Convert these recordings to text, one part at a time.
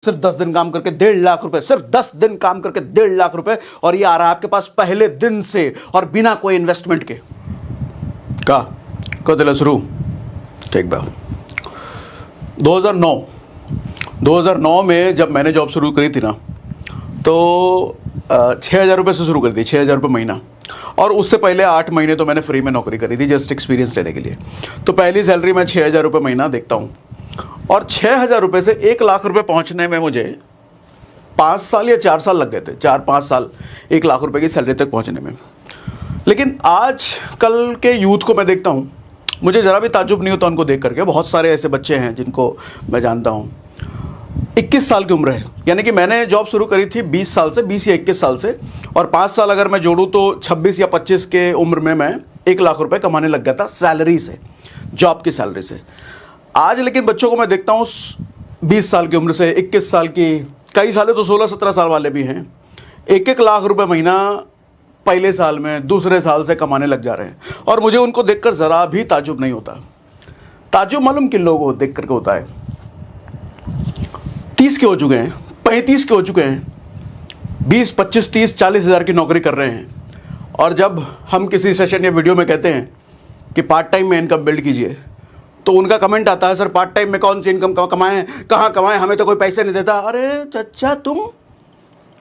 सिर्फ 10 दिन काम करके 1.5 लाख रुपए, सिर्फ 10 दिन काम करके 1.5 लाख रुपए, और ये आ रहा है आपके पास पहले दिन से और बिना कोई इन्वेस्टमेंट के। का को दिला शुरू ठीक बा। 2009 में जब मैंने जॉब शुरू करी थी ना, तो 6,000 रुपये से शुरू कर दी, 6,000 रुपये महीना। और उससे पहले 8 महीने तो मैंने फ्री में नौकरी करी थी, जस्ट एक्सपीरियंस लेने के लिए। तो पहली सैलरी मैं 6,000 रुपये महीना देखता हूँ, और 6,000 रुपये से 1 लाख रुपये पहुँचने में मुझे 5 साल या 4 साल लग गए थे, 4-5 साल 1 लाख रुपये की सैलरी तक पहुँचने में। लेकिन आज कल के यूथ को मैं देखता हूँ, मुझे ज़रा भी ताज्जुब नहीं होता उनको देख करके। बहुत सारे ऐसे बच्चे हैं जिनको मैं जानता हूँ, 21 साल की उम्र है, यानी कि मैंने जॉब शुरू करी थी 20 साल से, 20 या 21 साल से, और 5 साल अगर मैं जोड़ूँ तो 26 या 25 के उम्र में मैं 1 लाख रुपए कमाने लग गया था सैलरी से, जॉब की सैलरी से। आज लेकिन बच्चों को मैं देखता हूँ 20 साल की उम्र से, 21 साल की, कई साले तो 16-17 साल वाले भी हैं, 1-1 लाख रुपए महीना पहले साल में, दूसरे साल से कमाने लग जा रहे हैं। और मुझे उनको देखकर ज़रा भी ताज्जुब नहीं होता। ताज्जुब मालूम किन लोगों को देख करके होता है? 30 के हो चुके हैं, 35 के हो चुके हैं, 20, 25, 30, 40 हज़ार की नौकरी कर रहे हैं, और जब हम किसी सेशन या वीडियो में कहते हैं कि पार्ट टाइम में इनकम बिल्ड कीजिए, तो उनका कमेंट आता है, सर पार्ट टाइम में कौन सी इनकम कमाएं, कहाँ कमाएं, हमें तो कोई पैसे नहीं देता। अरे चचा, तुम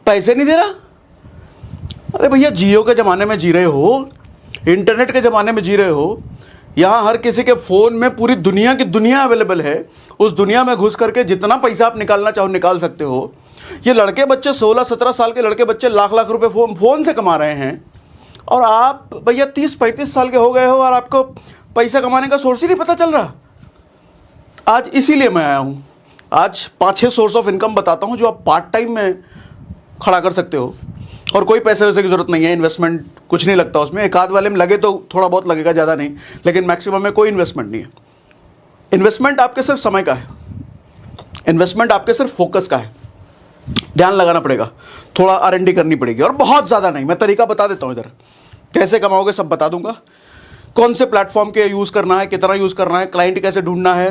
पैसे नहीं दे रहा? अरे भैया, जियो के ज़माने में जी रहे हो, इंटरनेट के ज़माने में जी रहे हो, यहाँ हर किसी के फ़ोन में पूरी दुनिया की दुनिया अवेलेबल है। उस दुनिया में घुस करके जितना पैसा आप निकालना चाहो निकाल सकते हो। ये लड़के बच्चे 16-17 साल के लड़के बच्चे लाख रुपए फ़ोन से कमा रहे हैं, और आप भैया 30-35 साल के हो गए हो और आपको पैसा कमाने का सोर्स ही नहीं पता चल रहा। आज इसीलिए मैं आया हूँ, आज 5-6 सोर्स ऑफ इनकम बताता हूँ जो आप पार्ट टाइम में खड़ा कर सकते हो, और कोई पैसे वैसे की ज़रूरत नहीं है, इन्वेस्टमेंट कुछ नहीं लगता उसमें। एक आध वाले में लगे तो थोड़ा बहुत लगेगा, ज़्यादा नहीं, लेकिन मैक्सिमम में कोई इन्वेस्टमेंट नहीं है। इन्वेस्टमेंट आपके सिर्फ समय का है, इन्वेस्टमेंट आपके सिर्फ फोकस का है। ध्यान लगाना पड़ेगा, थोड़ा R&D करनी पड़ेगी, और बहुत ज़्यादा नहीं। मैं तरीका बता देता हूँ, इधर कैसे कमाओगे सब बता दूंगा, कौन से प्लेटफॉर्म के यूज़ करना है, कितना यूज़ करना है, क्लाइंट कैसे ढूंढना है।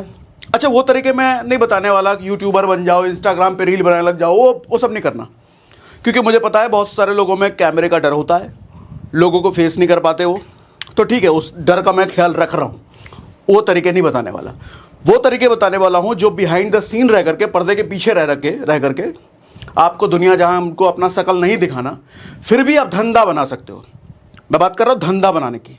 अच्छा, वो तरीके मैं नहीं बताने वाला कि यूट्यूबर बन जाओ, इंस्टाग्राम पे रील बनाने लग जाओ, वो सब नहीं करना, क्योंकि मुझे पता है बहुत सारे लोगों में कैमरे का डर होता है, लोगों को फेस नहीं कर पाते वो। तो ठीक है, उस डर का मैं ख्याल रख रहा हूँ। वो तरीके नहीं बताने वाला, वो तरीके बताने वाला हूँ जो बिहाइंड द सीन रह करके, पर्दे के पीछे रह करके आपको दुनिया जहाँ हमको अपना शकल नहीं दिखाना, फिर भी आप धंधा बना सकते हो। मैं बात कर रहा हूँ धंधा बनाने की,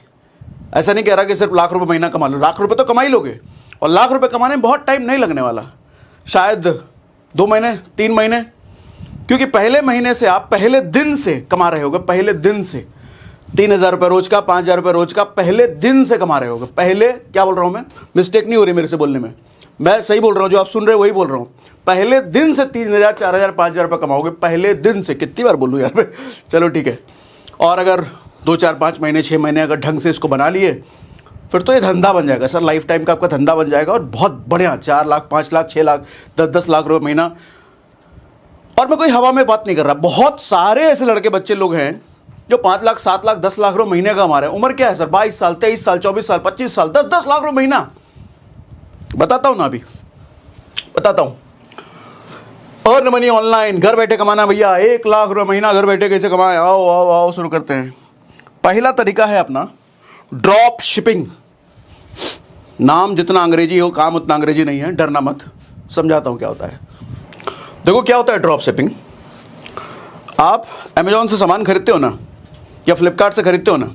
ऐसा नहीं कह रहा कि सिर्फ लाख रुपए महीना कमा लो। लाख रुपए तो कमा ही लोगे, और लाख रुपए कमाने में बहुत टाइम नहीं लगने वाला, शायद 2 महीने 3 महीने, क्योंकि पहले महीने से आप पहले दिन से कमा रहे होगे, पहले दिन से 3,000 रुपये रोज का, 5,000 रुपये रोज का पहले दिन से कमा रहे होगे। पहले, क्या बोल रहा हूँ मैं, मिस्टेक नहीं हो रही मेरे से बोलने में, मैं सही बोल रहा हूँ, जो आप सुन रहे हो वही बोल रहा हूँ। पहले दिन से 3,000, 4,000, 5,000 रुपये कमाओगे पहले दिन से। कितनी बार बोलूँ यार मैं, चलो ठीक है। और अगर 2, 4, 5 महीने, 6 महीने अगर ढंग से इसको बना लिए, फिर तो ये धंधा बन जाएगा सर, लाइफ टाइम का आपका धंधा बन जाएगा, और बहुत बढ़िया, 4 लाख, 5 लाख, 6 लाख, 10-10 लाख रुपये महीना। और मैं कोई हवा में बात नहीं कर रहा, बहुत सारे ऐसे लड़के बच्चे लोग हैं जो 5 लाख, 7 लाख, 10 लाख रुपये महीने का कमा रहे हैं। उम्र क्या है सर? 22 साल, 23 साल, 24 साल, 25 साल, 10-10 लाख रुपये महीना। बताता हूँ ना, अभी बताता हूँ। अर्न मनी ऑनलाइन, घर बैठे कमाना भैया, 1 लाख रुपये महीना घर बैठे कैसे कमाएं? आओ आओ आओ, शुरू करते हैं। पहला तरीका है अपना ड्रॉप शिपिंग। नाम जितना अंग्रेजी हो, काम उतना अंग्रेजी नहीं है, डरना मत, समझाता हूँ क्या होता है। देखो क्या होता है ड्रॉप शिपिंग। आप अमेजॉन से सामान खरीदते हो ना, या फ्लिपकार्ट से खरीदते हो ना,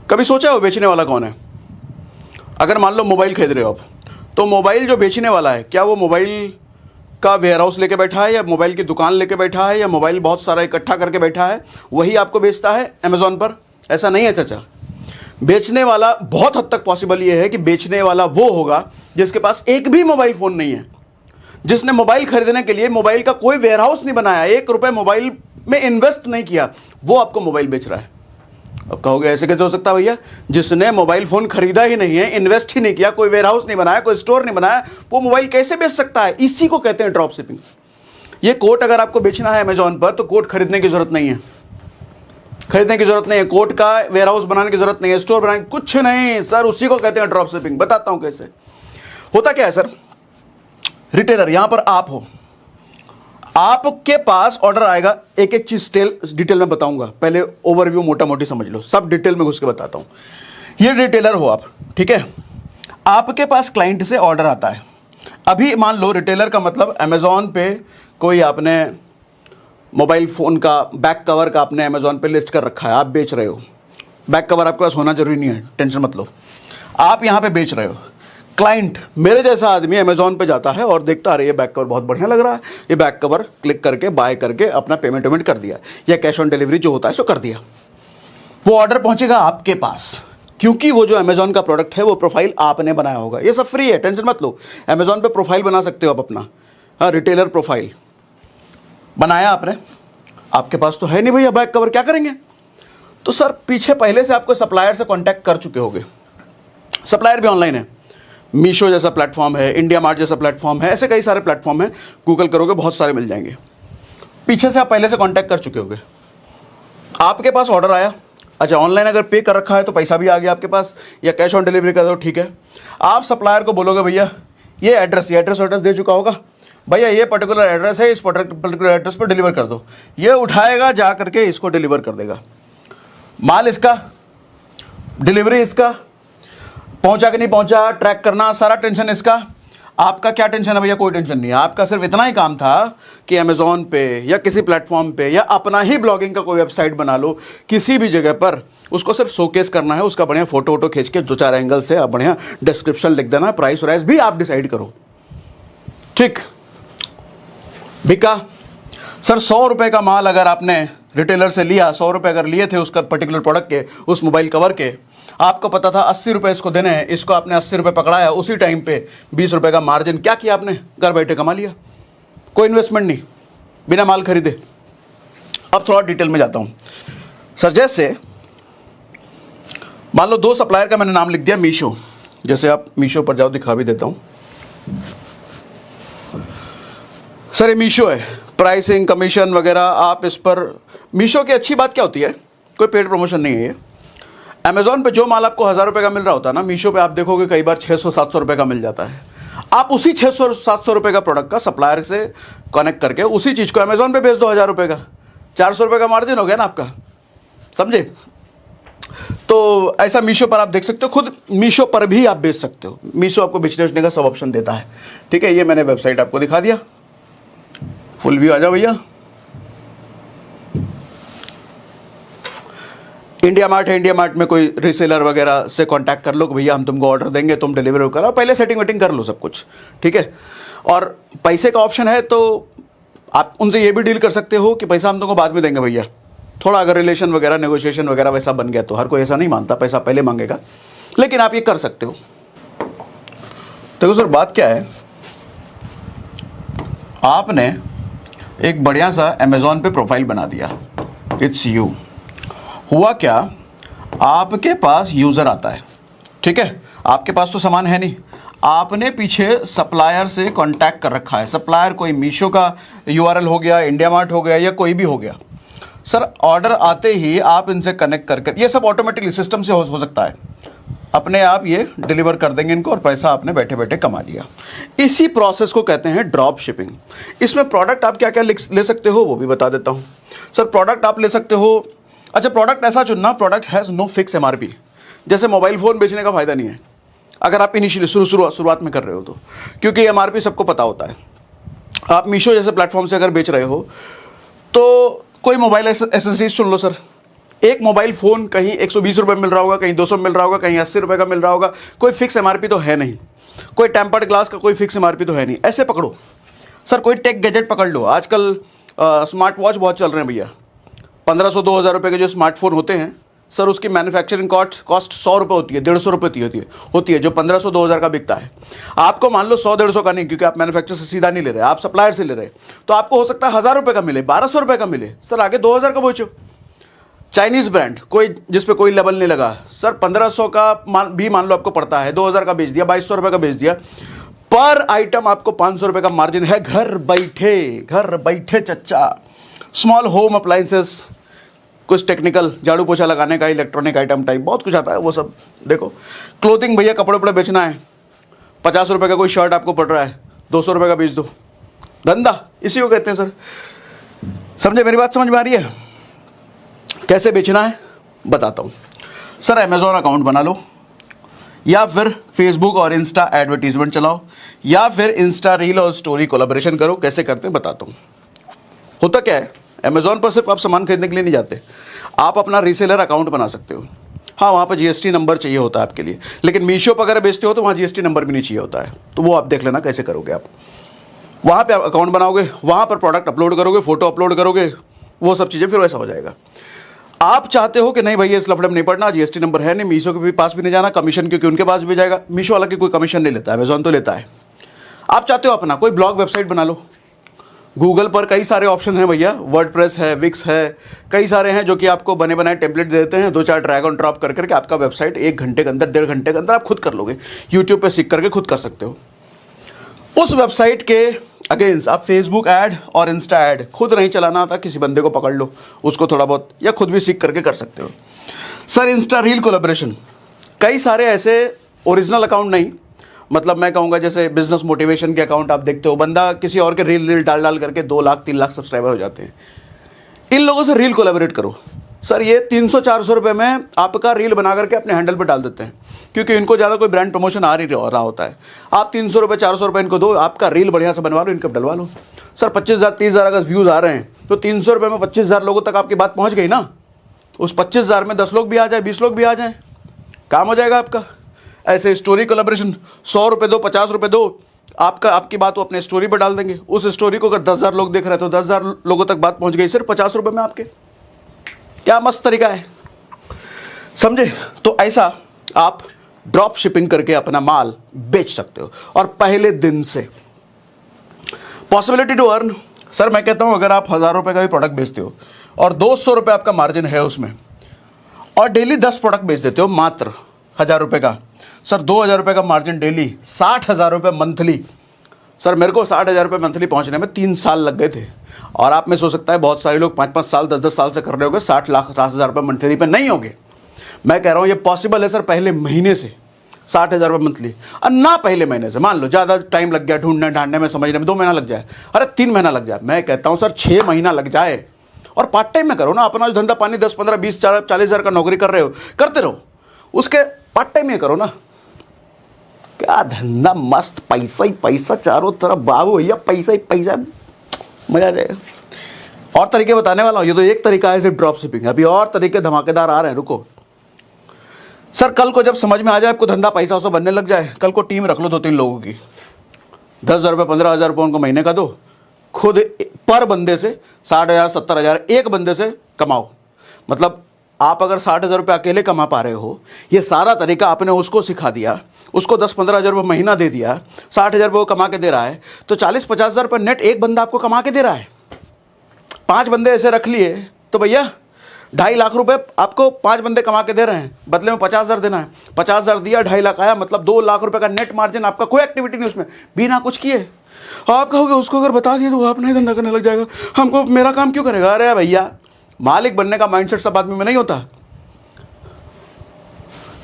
कभी सोचा हो बेचने वाला कौन है? अगर मान लो मोबाइल खरीद रहे हो आप, तो मोबाइल जो बेचने वाला है, क्या वो मोबाइल का वेयर हाउस लेके बैठा है, या मोबाइल की दुकान लेके बैठा है, या मोबाइल बहुत सारा इकट्ठा करके बैठा है, वही आपको बेचता है अमेजॉन पर? ऐसा नहीं है चाचा। बेचने वाला, बहुत हद तक पॉसिबल ये है कि बेचने वाला वो होगा जिसके पास एक भी मोबाइल फ़ोन नहीं है, जिसने मोबाइल खरीदने के लिए मोबाइल का कोई वेयर हाउस नहीं बनाया, 1 रुपये मोबाइल में इन्वेस्ट नहीं किया, वो आपको मोबाइल बेच रहा है। अब कहोगे ऐसे कैसे हो सकता है भैया? जिसने मोबाइल फ़ोन खरीदा ही नहीं है, इन्वेस्ट ही नहीं किया, कोई वेयर हाउस नहीं बनाया, कोई स्टोर नहीं बनाया, वो मोबाइल कैसे बेच सकता है? इसी को कहते हैं ड्रॉप शिपिंग। ये कोट अगर आपको बेचना है अमेजॉन पर, तो कोट खरीदने की जरूरत नहीं है, खरीदने की जरूरत नहीं है, कोट का वेयर हाउस बनाने की जरूरत नहीं है, स्टोर बनाने, कुछ नहीं सर, उसी को कहते हैं ड्रॉप शिपिंग। बताता हूं कैसे होता। क्या है सर, रिटेलर, यहां पर आप हो, आपके पास ऑर्डर आएगा, एक एक चीज डिटेल में बताऊंगा, पहले ओवरव्यू मोटा मोटी समझ लो, सब डिटेल में घुस के बताता हूं। ये रिटेलर हो आप, ठीक है, आपके पास क्लाइंट से ऑर्डर आता है। अभी मान लो रिटेलर का मतलब अमेजॉन पे कोई आपने मोबाइल फ़ोन का बैक कवर का आपने अमेजॉन पे लिस्ट कर रखा है, आप बेच रहे हो। बैक कवर आपके पास होना जरूरी नहीं है, टेंशन मत लो, आप यहाँ पे बेच रहे हो। क्लाइंट मेरे जैसा आदमी अमेजॉन पे जाता है और देखता, अरे ये बैक कवर बहुत बढ़िया लग रहा है, ये बैक कवर क्लिक करके बाय करके अपना पेमेंट वेमेंट कर दिया, या कैश ऑन डिलीवरी जो होता है सो कर दिया। वो ऑर्डर पहुंचेगा आपके पास, क्योंकि वो जो अमेजॉन का प्रोडक्ट है वो प्रोफाइल आपने बनाया होगा। ये सब फ्री है, टेंशन मत लो। अमेजॉन पे प्रोफाइल बना सकते हो आप अपना, हाँ, रिटेलर प्रोफाइल बनाया आपने, आपके पास तो है नहीं भैया बैक कवर, क्या करेंगे? तो सर पीछे पहले से आपको सप्लायर से कांटेक्ट कर चुके होंगे। सप्लायर भी ऑनलाइन है, मीशो जैसा प्लेटफॉर्म है, इंडिया मार्ट जैसा प्लेटफॉर्म है, ऐसे कई सारे प्लेटफॉर्म है, गूगल करोगे बहुत सारे मिल जाएंगे। पीछे से आप पहले से कांटेक्ट कर चुके होंगे, आपके पास ऑर्डर आया, अच्छा ऑनलाइन अगर पे कर रखा है तो पैसा भी आ गया आपके पास, या कैश ऑन डिलीवरी कर दो, ठीक है। आप सप्लायर को बोलोगे भैया ये एड्रेस दे चुका होगा, भैया ये पर्टिकुलर एड्रेस है, इस पर्टिकुलर एड्रेस पर डिलीवर कर दो। ये उठाएगा, जा करके इसको डिलीवर कर देगा, माल इसका, डिलीवरी इसका, पहुंचा कि नहीं पहुंचा ट्रैक करना, सारा टेंशन इसका। आपका क्या टेंशन है भैया? कोई टेंशन नहीं है। आपका सिर्फ इतना ही काम था कि अमेजॉन पे या किसी प्लेटफॉर्म पे या अपना ही ब्लॉगिंग का कोई वेबसाइट बना लो, किसी भी जगह पर उसको सिर्फ शोकेस करना है, उसका बढ़िया फोटो वोटो खींच के 2-4 एंगल से आप बढ़िया डिस्क्रिप्शन लिख देना, प्राइस वाइस भी आप डिसाइड करो, ठीक। बिका सर 100 रुपये का माल अगर आपने रिटेलर से लिया, 100 रुपये अगर लिए थे उसका पर्टिकुलर प्रोडक्ट के, उस मोबाइल कवर के, आपको पता था 80 रुपये इसको देने हैं, इसको आपने 80 रुपये पकड़ाया, उसी टाइम पे 20 रुपये का मार्जिन क्या किया आपने? घर बैठे कमा लिया, कोई इन्वेस्टमेंट नहीं, बिना माल खरीदे। अब थोड़ा डिटेल में जाता हूं सर। जैसे मान लो 2 सप्लायर का मैंने नाम लिख दिया, मीशो, जैसे आप मीशो पर जाओ, दिखा भी देता हूं सर, ये मीशो है, प्राइसिंग कमीशन वगैरह आप इस पर। मीशो की अच्छी बात क्या होती है, कोई पेड प्रमोशन नहीं है ये। अमेजॉन पे जो माल आपको 1000 रुपये का मिल रहा होता है ना, मीशो पे आप देखोगे कई बार 600-700 रुपये का मिल जाता है। आप उसी 600-700 रुपये का प्रोडक्ट का सप्लायर से कनेक्ट करके उसी चीज़ को अमेजॉन पे बेच दो 1000 रुपये का, 400 रुपये का मार्जिन हो गया ना आपका, समझे? तो ऐसा मीशो पर आप देख सकते हो, खुद मीशो पर भी आप बेच सकते हो। मीशो आपको बेचने का सब ऑप्शन देता है, ठीक है। ये मैंने वेबसाइट आपको दिखा दिया, फुल व्यू आ जाओ भैया। इंडिया मार्ट है, इंडिया मार्ट में कोई रीसेलर वगैरह से कांटेक्ट कर लो कि भैया हम तुमको ऑर्डर देंगे, तुम डिलीवरी करो, पहले सेटिंग वेटिंग कर लो सब कुछ, ठीक है। और पैसे का ऑप्शन है तो आप उनसे ये भी डील कर सकते हो कि पैसा हम तुमको बाद में देंगे भैया, थोड़ा अगर रिलेशन वगैरह नेगोशिएशन वगैरह वैसा बन गया तो। हर कोई ऐसा नहीं मानता, पैसा पहले मांगेगा, लेकिन आप ये कर सकते हो। देखो सर बात क्या है, आपने एक बढ़िया सा अमेजॉन पे प्रोफाइल बना दिया, इट्स यू। हुआ क्या, आपके पास यूज़र आता है, ठीक है, आपके पास तो सामान है नहीं, आपने पीछे सप्लायर से कांटेक्ट कर रखा है। सप्लायर कोई मीशो का यूआरएल हो गया, इंडिया मार्ट हो गया, या कोई भी हो गया। सर ऑर्डर आते ही आप इनसे कनेक्ट कर, ये सब ऑटोमेटिकली सिस्टम से हो सकता है, अपने आप ये डिलीवर कर देंगे इनको और पैसा आपने बैठे बैठे कमा लिया। इसी प्रोसेस को कहते हैं ड्रॉप शिपिंग। इसमें प्रोडक्ट आप क्या क्या ले सकते हो वो भी बता देता हूँ सर। प्रोडक्ट आप ले सकते हो, अच्छा प्रोडक्ट ऐसा चुनना, product has no fix MRP. जैसे मोबाइल फ़ोन बेचने का फ़ायदा नहीं है अगर आप इनिशियली शुरुआत में कर रहे हो तो, क्योंकि एमआरपी सबको पता होता है। आप मीशो जैसे प्लेटफॉर्म से अगर बेच रहे हो तो कोई मोबाइल एसेसरीज चुन लो सर। एक मोबाइल फ़ोन कहीं 120 रुपये मिल रहा होगा, कहीं 200 मिल रहा होगा, कहीं 80 रुपये का मिल रहा होगा, कोई फिक्स एमआरपी तो है नहीं। कोई टेम्पर्ड ग्लास का कोई फिक्स एमआरपी तो है नहीं। ऐसे पकड़ो सर, कोई टेक गैजेट पकड़ लो। आजकल स्मार्ट वॉच बहुत चल रहे हैं भैया, 1500-2000 रुपये के जो स्मार्टफोन होते हैं सर, उसकी मैन्युफैक्चरिंग कॉस्ट 100 रुपये होती है, 150 रुपये होती है, जो 1500-2000 का बिकता है। आपको मान लो 100-150 का नहीं, क्योंकि आप मैन्युफैक्चर से सीधा नहीं ले रहे, आप सप्लायर से ले रहे, तो आपको हो सकता है 1000 रुपये का मिले, 1200 रुपये का मिले सर, आगे 2000 का बेचो। चाइनीज़ ब्रांड कोई जिस पे कोई लेबल नहीं लगा सर, 1500 का भी मान लो आपको पड़ता है, 2000 का बेच दिया, 2200 रुपये का बेच दिया, पर आइटम आपको 500 रुपये का मार्जिन है। घर बैठे चच्चा। स्मॉल होम अप्लाइंसेस, कुछ टेक्निकल झाड़ू पोछा लगाने का, इलेक्ट्रॉनिक आइटम टाइप बहुत कुछ आता है, वो सब देखो। क्लोथिंग भैया, कपड़े वपड़े बेचना है, 50 रुपये का कोई शर्ट आपको पड़ रहा है, 200 रुपये का बेच दो, धंधा इसी को कहते हैं सर। समझे, मेरी बात समझ में आ रही है? कैसे बेचना है बताता हूं सर। अमेजॉन अकाउंट बना लो, या फिर फेसबुक और इंस्टा एडवर्टीजमेंट चलाओ, या फिर इंस्टा रील और स्टोरी कोलैबोरेशन करो। कैसे करते हैं बताता हूं। होता क्या है, अमेजॉन पर सिर्फ आप सामान खरीदने के लिए नहीं जाते, आप अपना रीसेलर अकाउंट बना सकते हो। हाँ, वहाँ पर जीएसटी नंबर चाहिए होता है आपके लिए, लेकिन मीशो पर अगर बेचते हो तो वहाँ जीएसटी नंबर भी नहीं चाहिए होता है। तो वो आप देख लेना कैसे करोगे। आप वहाँ पे अकाउंट बनाओगे, वहाँ पर प्रोडक्ट अपलोड करोगे, फोटो अपलोड करोगे, वो सब चीज़ें, फिर वैसा हो जाएगा। आप चाहते हो कि नहीं भैया इस लफड़े में नहीं पड़ना, जीएसटी नंबर है नहीं, मीशो के भी पास भी नहीं जाना, कमीशन क्योंकि उनके पास भी जाएगा। मीशो वाला की कोई कमीशन नहीं लेता, अमेजॉन तो लेता है। आप चाहते हो अपना कोई ब्लॉग वेबसाइट बना लो। गूगल पर कई सारे ऑप्शन हैं भैया, वर्डप्रेस है, विक्स है, कई सारे हैं जो कि आपको बने बनाए टेम्पलेट देते हैं। 2-4 ड्रैग ऑन ड्रॉप कर करके आपका वेबसाइट 1 घंटे के अंदर, 1.5 घंटे के अंदर आप खुद कर लोगे। यूट्यूब पे सीख करके खुद कर सकते हो। उस वेबसाइट के अगेंस्ट आप फेसबुक ऐड और इंस्टा ऐड खुद नहीं चलाना आता, किसी बंदे को पकड़ लो, उसको थोड़ा बहुत, या खुद भी सीख करके कर सकते हो। सर इंस्टा रील कोलैबोरेशन, कई सारे ऐसे ओरिजिनल अकाउंट नहीं, मतलब मैं कहूँगा जैसे बिजनेस मोटिवेशन के अकाउंट आप देखते हो, बंदा किसी और के रील डाल करके 2 लाख 3 लाख सब्सक्राइबर हो जाते हैं। इन लोगों से रील कोलैबोरेट करो। सर ये 300-400 रुपये में आपका रील बना करके अपने हैंडल पर डाल देते हैं, क्योंकि इनको ज़्यादा कोई ब्रांड प्रमोशन आ नहीं रहा होता है। आप 300 रुपये 400 रुपये इनको दो, आपका रील बढ़िया से बनवा लो, इनकम डलवा लो। सर 25,000 30,000 अगर व्यूज़ आ रहे हैं तो 300 रुपये में 25,000 लोगों तक आपकी बात पहुँच गई ना। उस 25,000 में 10 लोग भी आ जाए, 20 लोग भी आ जाएँ, काम हो जाएगा आपका। ऐसे स्टोरी कोलैबोरेशन, 100 रुपये दो, 50 रुपये दो, आपकी बात वो अपने स्टोरी पर डाल देंगे। उस स्टोरी को अगर 10,000 लोग देख रहे हैं तो 10,000 लोगों तक बात पहुँच गई सिर्फ 50 रुपये में आपके। क्या मस्त तरीका है, समझे? तो ऐसा आप ड्रॉप शिपिंग करके अपना माल बेच सकते हो। और पहले दिन से पॉसिबिलिटी टू अर्न, सर मैं कहता हूं अगर आप 1,000 रुपये का भी प्रोडक्ट बेचते हो और 200 रुपये आपका मार्जिन है उसमें, और डेली 10 प्रोडक्ट बेच देते हो मात्र 1,000 रुपये का, सर 2,000 रुपये का मार्जिन डेली, 60,000 रुपये मंथली। सर मेरे को 60,000 रुपये मंथली पहुंचने में 3 साल लग गए थे, और आप में सोच सकता है बहुत सारे लोग 5-5 साल 10-10 साल से कर रहे होंगे, 60 लाख 60,000 रुपये मंथली पे नहीं होंगे। मैं कह रहा हूँ ये पॉसिबल है सर, पहले महीने से 60,000 रुपये मंथली, और ना पहले महीने से, मान लो ज़्यादा टाइम लग गया ढूंढने ढांडने में, समझने में 2 महीना लग जाए, अरे 3 महीना लग जाए, मैं कहता हूँ सर 6 महीना लग जाए, और पार्ट टाइम में करो ना। अपना जो धंधा पानी 10 15 20 40 हज़ार का नौकरी कर रहे हो करते रहो, उसके पार्ट टाइम में करो ना। क्या धंधा, मस्त पैसा ही पैसा चारों तरफ, बाबू भैया पैसा ही पैसा, मजा आ जाएगा। और तरीके बताने वाला हूँ, ये तो एक तरीका है सिर्फ ड्रॉप शिपिंग, अभी और तरीके धमाकेदार आ रहे हैं, रुको। सर कल को जब समझ में आ जाए आपको धंधा पैसा वैसा बनने लग जाए, कल को टीम रख लो 2-3 लोगों की, 10,000 रुपये 15,000 रुपये उनको महीने का दो, खुद पर बंदे से 60,000 70,000 एक बंदे से कमाओ। मतलब आप अगर 60,000 रुपये अकेले कमा पा रहे हो, ये सारा तरीका आपने उसको सिखा दिया, उसको 10-15 हज़ार रुपये महीना दे दिया, 60,000 रुपये वो कमा के दे रहा है, तो 40-50 हज़ार रुपये नेट एक बंदा आपको कमा के दे रहा है। 5 बंदे ऐसे रख लिए तो भैया 2.5 लाख रुपए आपको 5 बंदे कमा के दे रहे हैं, बदले में 50,000 देना है। 50,000 दिया, 2.5 लाख आया, मतलब 2 लाख रुपए का नेट मार्जिन, आपका कोई एक्टिविटी नहीं उसमें, बिना कुछ किए। आप कहोगे उसको अगर बता दिया तो वो अपना ही धंधा करने लग जाएगा, हमको मेरा काम क्यों करेगा? अरे भैया मालिक बनने का माइंडसेट सब आदमी में नहीं होता।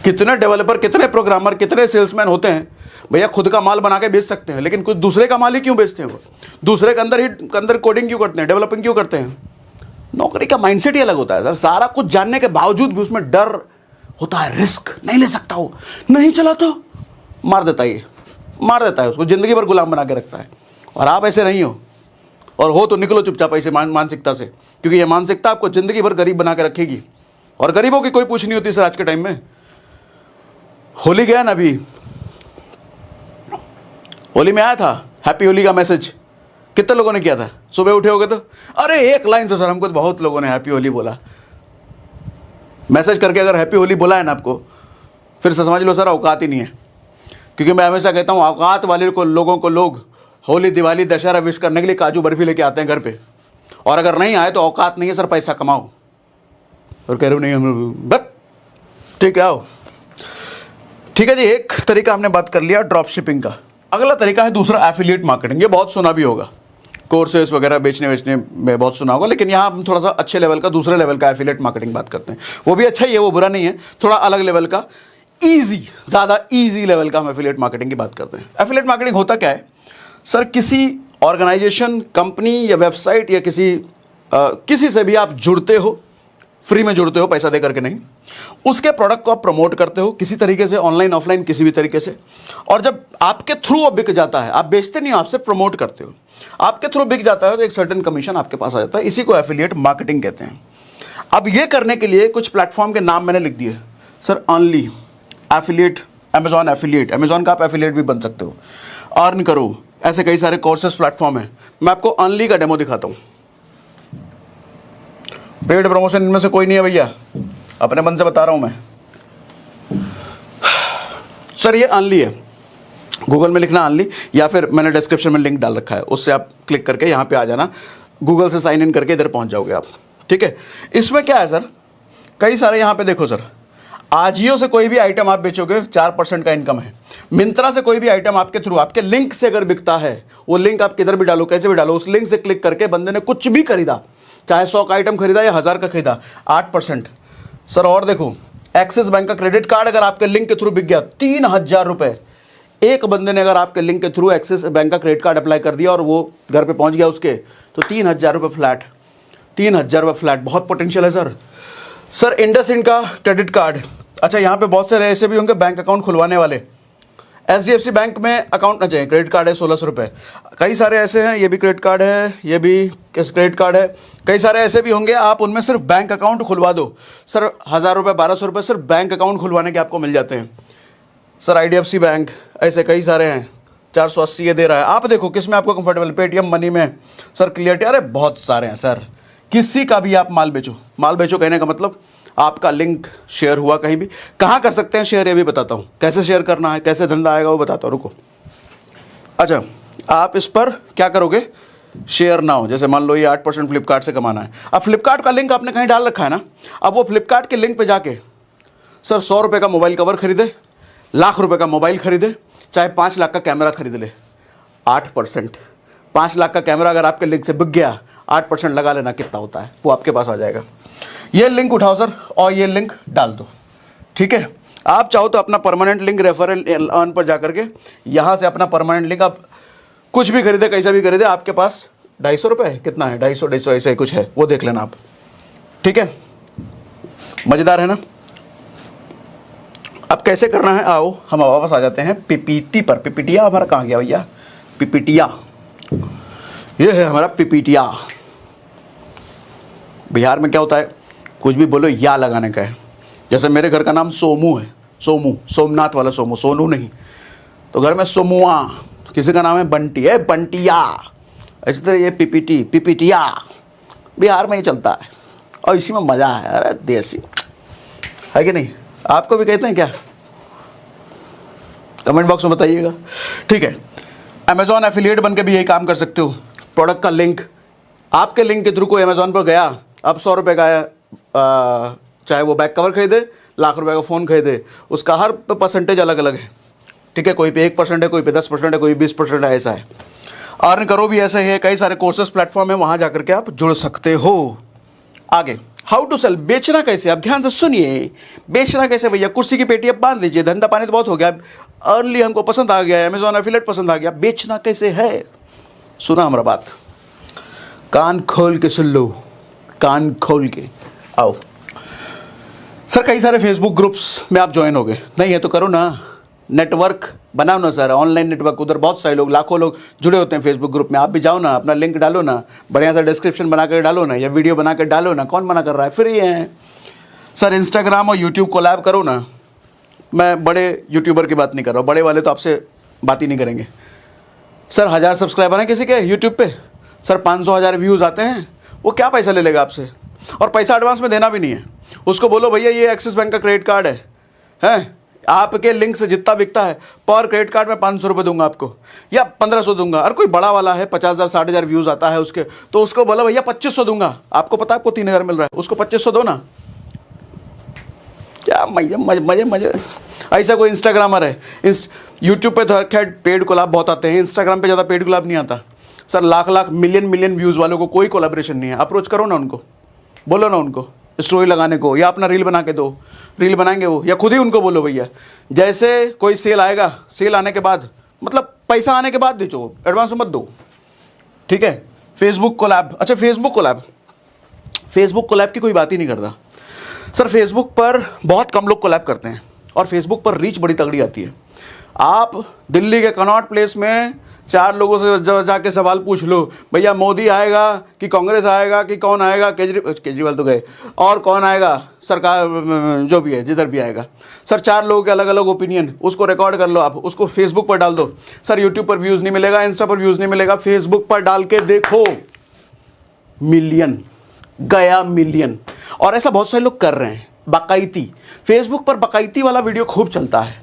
कितने डेवलपर, कितने प्रोग्रामर, कितने सेल्समैन होते हैं भैया, खुद का माल बना के बेच सकते हैं, लेकिन कुछ दूसरे का माल ही क्यों बेचते हैं? वो दूसरे के अंदर कोडिंग क्यों करते हैं, डेवलपिंग क्यों करते हैं? नौकरी का माइंडसेट ही अलग होता है सर। सारा कुछ जानने के बावजूद भी उसमें डर होता है, रिस्क नहीं ले सकता हो, नहीं चला तो मार देता है, मार देता है उसको, जिंदगी भर गुलाम बना के रखता है। और आप ऐसे नहीं हो, और हो तो निकलो चुपचाप ऐसे मानसिकता से, क्योंकि ये मानसिकता आपको जिंदगी भर गरीब बना के रखेगी, और गरीबों की कोई पूछ नहीं होती सर आज के टाइम में। होली गया ना, अभी होली में आया था हैप्पी होली का मैसेज, कितने लोगों ने किया था? सुबह उठे होगे तो अरे एक लाइन से सर हमको तो बहुत लोगों ने हैप्पी होली बोला। मैसेज करके अगर हैप्पी होली बोला है ना आपको, फिर से समझ लो सर औकात ही नहीं है। क्योंकि मैं हमेशा कहता हूँ औकात वाले लोगों को लोग होली दिवाली दशहरा विश करने के लिए काजू बर्फी लेके आते हैं घर पे, और अगर नहीं आए तो औकात नहीं है सर, पैसा कमाओ। और कह रहे हो नहीं हम ठीक है आओ, ठीक है जी। एक तरीका हमने बात कर लिया ड्रॉप शिपिंग का। अगला तरीका है दूसरा एफिलिएट मार्केटिंग। ये बहुत सुना भी होगा, कोर्सेज वगैरह बेचने में बहुत सुना होगा, लेकिन यहाँ हम थोड़ा सा अच्छे लेवल का, दूसरे लेवल का एफिलिएट मार्केटिंग बात करते हैं। वो भी अच्छा ही है, वो बुरा नहीं है, थोड़ा अलग लेवल का, ईजी, ज़्यादा ईजी लेवल का हम एफिलिएट मार्केटिंग की बात करते हैं। एफिलिएट मार्केटिंग होता क्या है सर? किसी ऑर्गेनाइजेशन, कंपनी या वेबसाइट या किसी से भी आप जुड़ते हो, फ्री में जुड़ते हो, पैसा दे करके नहीं, उसके प्रोडक्ट को आप प्रमोट करते हो किसी तरीके से, ऑनलाइन ऑफलाइन किसी भी तरीके से, और जब आपके थ्रू वो बिक जाता है, आप बेचते नहीं हो, आप सिर्फ प्रमोट करते हो, आपके थ्रू बिक जाता है तो एक सर्टेन कमीशन आपके पास आ जाता है। इसी को एफिलिएट मार्केटिंग कहते हैं। अब ये करने के लिए कुछ प्लेटफॉर्म के नाम मैंने लिख दिए sir. Only affiliate, Amazon affiliate, Amazon का आप एफिलिएट भी बन सकते हो, अर्न करो, ऐसे कई सारे कोर्सेस प्लेटफॉर्म है। मैं आपको ऑनली का डेमो दिखाता हूं। पेड प्रमोशन इनमें से कोई नहीं है भैया, अपने मन से बता रहा हूं मैं। सर ये ऑनली है, गूगल में लिखना ऑनली, या फिर मैंने डिस्क्रिप्शन में लिंक डाल रखा है, उससे आप क्लिक करके यहाँ पे आ जाना, गूगल से साइन इन करके इधर पहुंच जाओगे आप। ठीक है, इसमें क्या है सर, कई सारे यहाँ पे देखो सर, आजियो से कोई भी आइटम आप बेचोगे 4% का इनकम है। मिंत्रा से कोई भी आइटम आपके थ्रू, आपके लिंक से अगर बिकता है, वो लिंक आप किधर भी डालो, कैसे भी डालो, उस लिंक से क्लिक करके बंदे ने कुछ भी खरीदा, चाहे 100 का आइटम खरीदा या 1000 का खरीदा, 8%। सर और देखो, एक्सिस बैंक का क्रेडिट कार्ड अगर आपके लिंक के थ्रू बिक गया, 3000 रुपये। एक बंदे ने अगर आपके लिंक के थ्रू एक्सिस बैंक का क्रेडिट कार्ड अप्लाई कर दिया और वो घर पे पहुंच गया उसके, तो 3000 रुपये फ्लैट, 3000 रुपये फ्लैट, बहुत पोटेंशियल है सर। सर इंडसइंड का क्रेडिट कार्ड, अच्छा यहाँ पे बहुत सारे ऐसे भी होंगे बैंक अकाउंट खुलवाने वाले। HDFC बैंक में अकाउंट ना चाहिए, क्रेडिट कार्ड है 1600 रुपये। कई सारे ऐसे हैं, ये भी क्रेडिट कार्ड है, ये भी क्रेडिट कार्ड है, कई सारे ऐसे भी होंगे, आप उनमें सिर्फ बैंक अकाउंट खुलवा दो सर, 1000 रुपये 1200 रुपये सिर्फ बैंक अकाउंट खुलवाने के आपको मिल जाते हैं। सर IDFC बैंक, ऐसे कई सारे हैं, 480 ये दे रहा है। आप देखो किस में आपको कंफर्टेबल, पेटीएम मनी में सर, क्लियरिटी, अरे बहुत सारे हैं सर। किसी का भी आप माल बेचो, माल बेचो कहने का मतलब आपका लिंक शेयर हुआ कहीं भी, कहाँ कर सकते हैं शेयर ये भी बताता हूँ, कैसे शेयर करना है, कैसे धंधा आएगा वो बताता हूँ, रुको। अच्छा आप इस पर क्या करोगे, शेयर ना हो, जैसे मान लो ये 8% फ्लिपकार्ट से कमाना है। अब फ्लिपकार्ट का लिंक आपने कहीं डाल रखा है ना, अब वो फ्लिपकार्ट के लिंक पे जाके सर 100 रुपये का मोबाइल कवर खरीदे, लाख रुपए का मोबाइल खरीदे, चाहे 5 लाख का कैमरा खरीद ले, 8%। 5 लाख का कैमरा अगर आपके लिंक से बिक गया, 8% लगा लेना कितना होता है, वो आपके पास आ जाएगा। ये लिंक उठाओ सर और ये लिंक डाल दो, ठीक है। आप चाहो तो अपना परमानेंट लिंक रेफरल अर्न पर जाकर के यहाँ से अपना परमानेंट लिंक, आप कुछ भी खरीदे, कैसा भी खरीदे, आपके पास 250 रुपये, कितना है, 250 ऐसा ही कुछ है, वो देख लेना आप, ठीक है। मज़ेदार है ना। अब कैसे करना है, आओ हम वापस आ जाते हैं पीपीटी पर। पीपीटिया हमारा कहाँ गया भैया, पीपीटिया, ये है हमारा पीपीटिया। बिहार में क्या होता है, कुछ भी बोलो या लगाने का है। जैसे मेरे घर का नाम सोमू है, सोमू, सोमनाथ वाला सोमू, सोनू नहीं, तो घर में सोमुआ। किसी का नाम है बंटी, है बंटिया। इसी तरह ये पीपीटी, पीपीटिया, बिहार में ही चलता है और इसी में मज़ा है। अरे देसी है कि नहीं, आपको भी कहते हैं क्या, कमेंट बॉक्स में बताइएगा, ठीक है। अमेजॉन एफिलिएट बन के भी यही काम कर सकते हो। प्रोडक्ट का लिंक, आपके लिंक के थ्रू कोई अमेजॉन पर गया, अब 100 रुपये का चाहे वो बैक कवर खरीदे, लाख रुपए का फ़ोन खरीदे, उसका हर परसेंटेज अलग अलग है, ठीक है। कोई पे 1% है, कोई पे 10% है, कोई 20% है, ऐसा है। अर्न करो भी ऐसा ही है, कई सारे कोर्सेज प्लेटफॉर्म है, वहाँ जाकर के आप जुड़ सकते हो। आगे हाउ टू सेल, बेचना कैसे, आप ध्यान से सुनिए। बेचना कैसे भैया, कुर्सी की पेटी अब बांध लीजिए, धंधा पानी तो बहुत हो गया, अर्नली हमको पसंद आ गया, अमेजॉन एफिलिएट पसंद आ गया, बेचना कैसे है, सुना हमारा बात, कान खोल के सुन लो, कान खोल के आओ। सर कई सारे फेसबुक ग्रुप्स में आप ज्वाइन हो गए, नहीं है तो करो ना, नेटवर्क बनाओ ना सर, ऑनलाइन नेटवर्क, उधर बहुत सारे लोग, लाखों लोग जुड़े होते हैं फेसबुक ग्रुप में, आप भी जाओ ना, अपना लिंक डालो ना, बढ़िया सा डिस्क्रिप्शन बना कर डालो ना, या वीडियो बना कर डालो ना, कौन मना कर रहा है, फ्री है। सर इंस्टाग्राम और यूट्यूब कोलैब करो ना, मैं बड़े यूट्यूबर की बात नहीं कर रहा हूँ, बड़े वाले तो आपसे बात ही नहीं करेंगे। सर 1000 सब्सक्राइबर हैं किसी के यूट्यूब पे, सर 500-1000 व्यूज़ आते हैं, वो क्या पैसा ले लेगा आपसे, और पैसा एडवांस में देना भी नहीं है। उसको बोलो भैया ये एक्सिस बैंक का क्रेडिट कार्ड है, आपके लिंक से जितना बिकता है पर क्रेडिट कार्ड में 500 रुपये दूंगा आपको, या 1500 दूंगा। और कोई बड़ा वाला है 50,000 60,000 व्यूज़ आता है उसके, तो उसको बोलो भैया 2500 दूंगा, आपको पता है आपको 3000 मिल रहा है, उसको 2500 दो ना। क्या मजे मजे। ऐसा कोई इंस्टाग्रामर है, यूट्यूब पे तो खैर पेड कोलाब बहुत आते हैं, इंस्टाग्राम पे ज़्यादा पेड कोलाब नहीं आता। सर लाख मिलियन व्यूज़ वालों को कोई कोलाब्रेशन नहीं है, अप्रोच करो ना उनको, बोलो ना उनको स्टोरी लगाने को, या अपना रील बना के दो, रील बनाएंगे वो, या खुद ही उनको बोलो भैया जैसे कोई सेल आएगा, सेल आने के बाद, मतलब पैसा आने के बाद दो, एडवांस मत दो, ठीक है। फेसबुक कोलैब, अच्छा फेसबुक कोलैब की कोई बात ही नहीं करता सर। फेसबुक पर बहुत कम लोग कोलैब करते हैं और फेसबुक पर रीच बड़ी तगड़ी आती है। आप दिल्ली के कनॉट प्लेस में 4 लोगों से जाके सवाल पूछ लो, भैया मोदी आएगा कि कांग्रेस आएगा कि कौन आएगा, केजरीवाल तो गए, और कौन आएगा, सरकार जो भी है जिधर भी आएगा सर, 4 लोगों के अलग अलग ओपिनियन, उसको रिकॉर्ड कर लो, आप उसको फेसबुक पर डाल दो सर। यूट्यूब पर व्यूज़ नहीं मिलेगा, इंस्टा पर व्यूज़ नहीं मिलेगा, फेसबुक पर डाल के देखो, मिलियन गया, मिलियन। और ऐसा बहुत सारे लोग कर रहे हैं बाकायती। फेसबुक पर बाकायती वाला वीडियो खूब चलता है,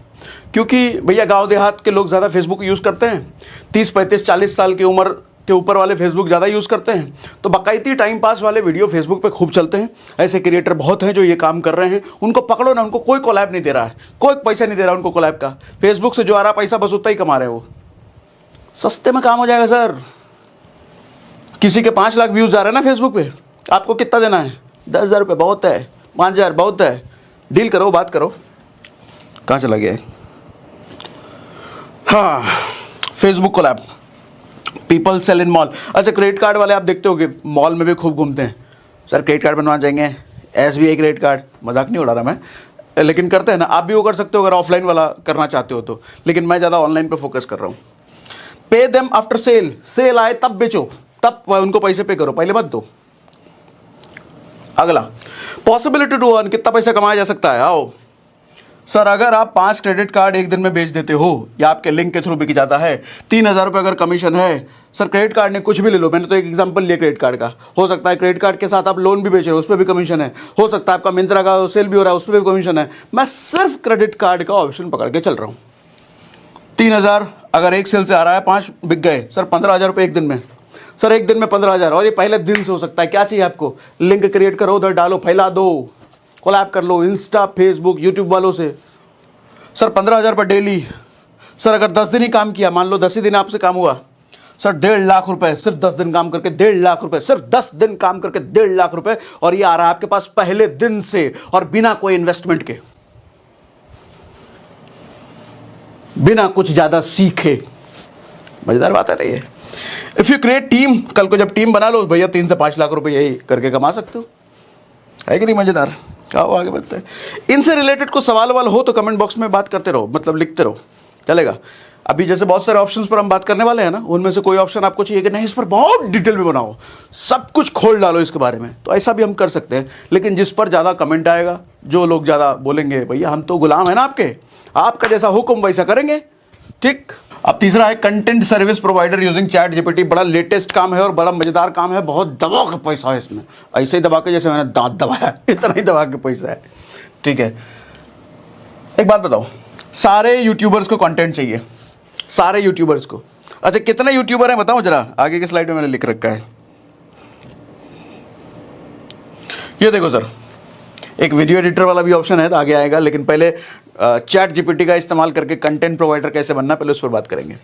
क्योंकि भैया गांव देहात के लोग ज़्यादा फेसबुक यूज़ करते हैं, 30, 35, 40 साल की उम्र के ऊपर वाले फेसबुक ज़्यादा यूज़ करते हैं, तो बाकायती टाइम पास वाले वीडियो फेसबुक पे खूब चलते हैं। ऐसे क्रिएटर बहुत हैं जो ये काम कर रहे हैं, उनको पकड़ो ना, उनको कोई कोलैब नहीं दे रहा है, कोई पैसा नहीं दे रहा उनको कोलैब का। फेसबुक से जो आ रहा पैसा बस उतना ही कमा रहे हैं, वो सस्ते में काम हो जाएगा सर। किसी के 5 लाख व्यूज़ आ रहे हैं ना फेसबुक पे, आपको कितना देना है? 10,000 रुपये बहुत है, 5,000 बहुत है, डील करो, बात करो। कहाँ चला गया है? हाँ, फेसबुक कोलैब, पीपल सेल इन मॉल। अच्छा, क्रेडिट कार्ड वाले आप देखते हो कि मॉल में भी खूब घूमते हैं सर, क्रेडिट कार्ड बनवा जाएंगे, SBI क्रेडिट कार्ड, मजाक नहीं उड़ा रहा मैं, लेकिन करते हैं ना। आप भी वो कर सकते हो अगर ऑफलाइन वाला करना चाहते हो तो, लेकिन मैं ज़्यादा ऑनलाइन पे फोकस कर रहा हूँ। Pay them after sale, cell आए तब बेचो, तब उनको पैसे पे करो, पहले मत दो। अगला, पॉसिबिलिटी टू अर्न, कितना पैसा कमाया जा सकता है? आओ सर, अगर आप 5 क्रेडिट कार्ड एक दिन में बेच देते हो या आपके लिंक के थ्रू बिक जाता है, 3,000 रुपये अगर कमीशन है सर। क्रेडिट कार्ड ने कुछ भी ले लो, मैंने तो एक एग्जांपल लिया क्रेडिट कार्ड का, हो सकता है क्रेडिट कार्ड के साथ आप लोन भी बेच रहे हो, उस पर भी कमीशन है, हो सकता है आपका मिंत्रा का सेल भी हो रहा है, उस पर भी कमीशन है। मैं सिर्फ क्रेडिट कार्ड का ऑप्शन पकड़ के चल रहा हूँ। 3,000 अगर एक सेल से आ रहा है, 5 बिक गए सर, 15,000 रुपये एक दिन में सर, एक दिन में 15,000, और ये पहले दिन से हो सकता है। क्या चाहिए आपको? लिंक क्रिएट करो, उधर डालो, फैला दो, कोलैब कर लो इंस्टा, फेसबुक, यूट्यूब वालों से सर। 15,000 पर डेली सर, अगर 10 दिन ही काम किया, मान लो 10 ही दिन आपसे काम हुआ सर, 1.5 लाख रुपए सिर्फ 10 दिन काम करके, 1.5 लाख रुपए सिर्फ 10 दिन काम करके, 1.5 लाख रुपए, और ये आ रहा है आपके पास पहले दिन से और बिना कोई इन्वेस्टमेंट के, बिना कुछ ज्यादा सीखे। मजेदार बात है ना ये। इफ यू क्रिएट टीम, कल को जब टीम बना लो भैया, 3 से 5 लाख रुपए यही करके कमा सकते हो, है कि नहीं? मजेदार। आओ आगे बढ़ते हैं। इनसे रिलेटेड कुछ सवाल वाल हो तो कमेंट बॉक्स में बात करते रहो, मतलब लिखते रहो, चलेगा। अभी जैसे बहुत सारे ऑप्शंस पर हम बात करने वाले हैं ना, उनमें से कोई ऑप्शन आपको चाहिए कि नहीं इस पर बहुत डिटेल में बनाओ, सब कुछ खोल डालो इसके बारे में, तो ऐसा भी हम कर सकते हैं। लेकिन जिस पर ज़्यादा कमेंट आएगा, जो लोग ज़्यादा बोलेंगे, भैया हम तो गुलाम है ना आपके, आपका जैसा हुक्म वैसा करेंगे, ठीक। अब तीसरा है content service provider using chat GPT. बड़ा लेटेस्ट काम है और बड़ा मजेदार काम है, बहुत दबा के पैसा है इसमें, ऐसे ही दबा के जैसे मैंने दांत दबाया, इतना ही दबा के पैसा है, ठीक है। एक बात बताओ, सारे यूट्यूबर्स को कंटेंट चाहिए, सारे यूट्यूबर्स को। अच्छा, कितने यूट्यूबर हैं बताओ जरा, आगे की स्लाइड में मैंने लिख रखा है, ये देखो सर, एक वीडियो एडिटर वाला भी ऑप्शन है तो आगे आएगा, लेकिन पहले चैट जीपीटी का इस्तेमाल करके कंटेंट प्रोवाइडर कैसे बनना, पहले उस पर बात करेंगे।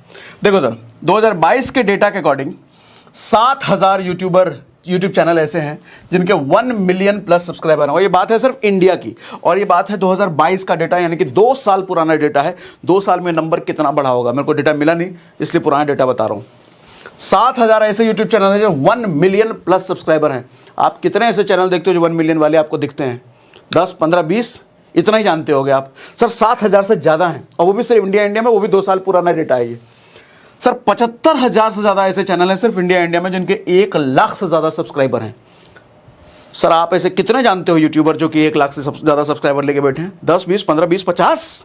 देखो सर, 2022 के डेटा के अकॉर्डिंग 7,000 यूट्यूब चैनल ऐसे हैं जिनके 1 मिलियन प्लस सब्सक्राइबर हैं, और ये बात है सिर्फ इंडिया की, और ये बात है 2022 का डेटा, यानी कि 2 साल पुराना डेटा है। 2 साल में नंबर कितना बढ़ा होगा, मेरे को डेटा मिला नहीं इसलिए पुराना डेटा बता रहा हूँ। 7,000 ऐसे यूट्यूब चैनल हैं जो 1 मिलियन प्लस सब्सक्राइबर हैं। आप कितने ऐसे चैनल देखते हो जो 1 मिलियन वाले आपको दिखते हैं? 10, 15, 20, इतना ही जानते होगे आप सर। 7,000 से ज़्यादा हैं, और वो भी सिर्फ इंडिया में, वो भी 2 साल पुराना डेटा है ये सर। 75,000 से ज़्यादा ऐसे चैनल हैं सिर्फ इंडिया में जिनके 1 लाख से ज़्यादा सब्सक्राइबर हैं। सर आप ऐसे कितने जानते हो यूट्यूबर जो कि 1 लाख से ज़्यादा सब्सक्राइबर लेके बैठे हैं? 10, 20, 15, 20, 50,